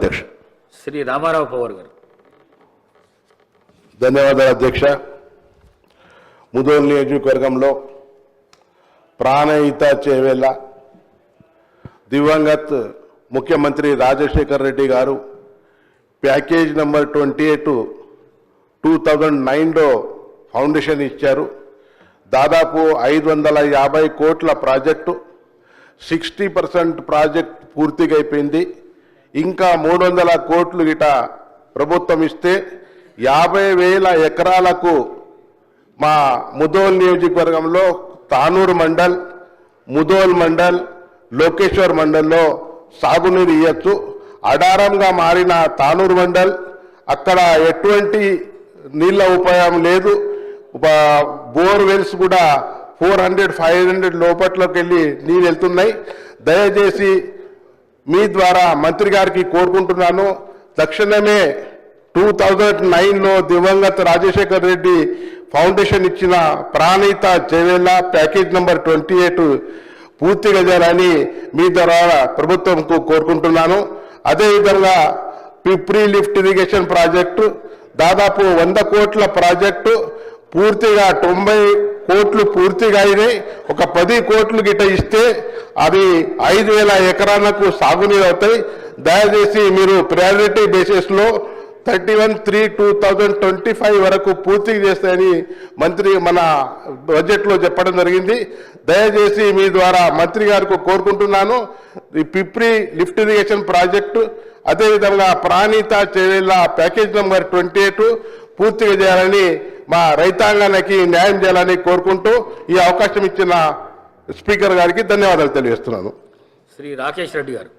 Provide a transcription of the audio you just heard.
అధ్యక్ష. శ్రీ రామారావు పవర్ గారు. ధన్యవాదాలు అధ్యక్ష. ముదోల్ నియోజకవర్గంలో ప్రాణహిత చేవేళ్ళ దివంగత్ ముఖ్యమంత్రి రాజశేఖర్ రెడ్డి గారు ప్యాకేజ్ నెంబర్ 28 2009లో ఫౌండేషన్ ఇచ్చారు. దాదాపు 550 కోట్ల ప్రాజెక్టు, 60% ప్రాజెక్ట్ పూర్తిగా అయిపోయింది. ఇంకా 300 కోట్లు గిట ప్రభుత్వం ఇస్తే 50,000 ఎకరాలకు మా ముదోల్ నియోజకవర్గంలో తానూరు మండల్, ముదోల్ మండల్, లోకేశ్వర్ మండల్లో సాగునీరు ఇవ్వచ్చు. అడారంగా మారిన తానూరు మండల్ అక్కడ ఎటువంటి నీళ్ళ ఉపాయం లేదు. బోర్వెల్స్ కూడా 400-500 లోపట్లోకి వెళ్ళి నీళ్ళు వెళ్తున్నాయి. దయచేసి మీ ద్వారా మంత్రి గారికి కోరుకుంటున్నాను, తక్షణమే 2009లో దివంగత రాజశేఖర్ రెడ్డి ఫౌండేషన్ ఇచ్చిన ప్రాణహిత చేవేళ్ళ ప్యాకేజ్ నెంబర్ 28 పూర్తిగా చేయాలని మీ ద్వారా ప్రభుత్వంకు కోరుకుంటున్నాను. అదేవిధంగా పిప్రీ లిఫ్ట్ ఇరిగేషన్ ప్రాజెక్టు దాదాపు 100 కోట్ల ప్రాజెక్టు పూర్తిగా 90 కోట్లు పూర్తిగా అయినాయి. ఒక 10 కోట్లు గిట ఇస్తే అది 5,000 ఎకరాలకు సాగునీరు అవుతాయి. దయచేసి మీరు ప్రయారిటీ బేసిస్లో 31/3/2025 వరకు పూర్తి చేస్తాయని మంత్రి మన బడ్జెట్లో చెప్పడం జరిగింది. దయచేసి మీ ద్వారా మంత్రి గారికి కోరుకుంటున్నాను, ఈ పిప్రీ లిఫ్ట్ ఇరిగేషన్ ప్రాజెక్టు అదేవిధంగా ప్రాణహిత చేవేళ్ళ ప్యాకేజ్ నెంబర్ 28 పూర్తిగా చేయాలని, మా రైతాంగానికి న్యాయం చేయాలని కోరుకుంటూ ఈ అవకాశం ఇచ్చిన స్పీకర్ గారికి ధన్యవాదాలు తెలియజేస్తున్నాను. శ్రీ రాకేష్ రెడ్డి గారు.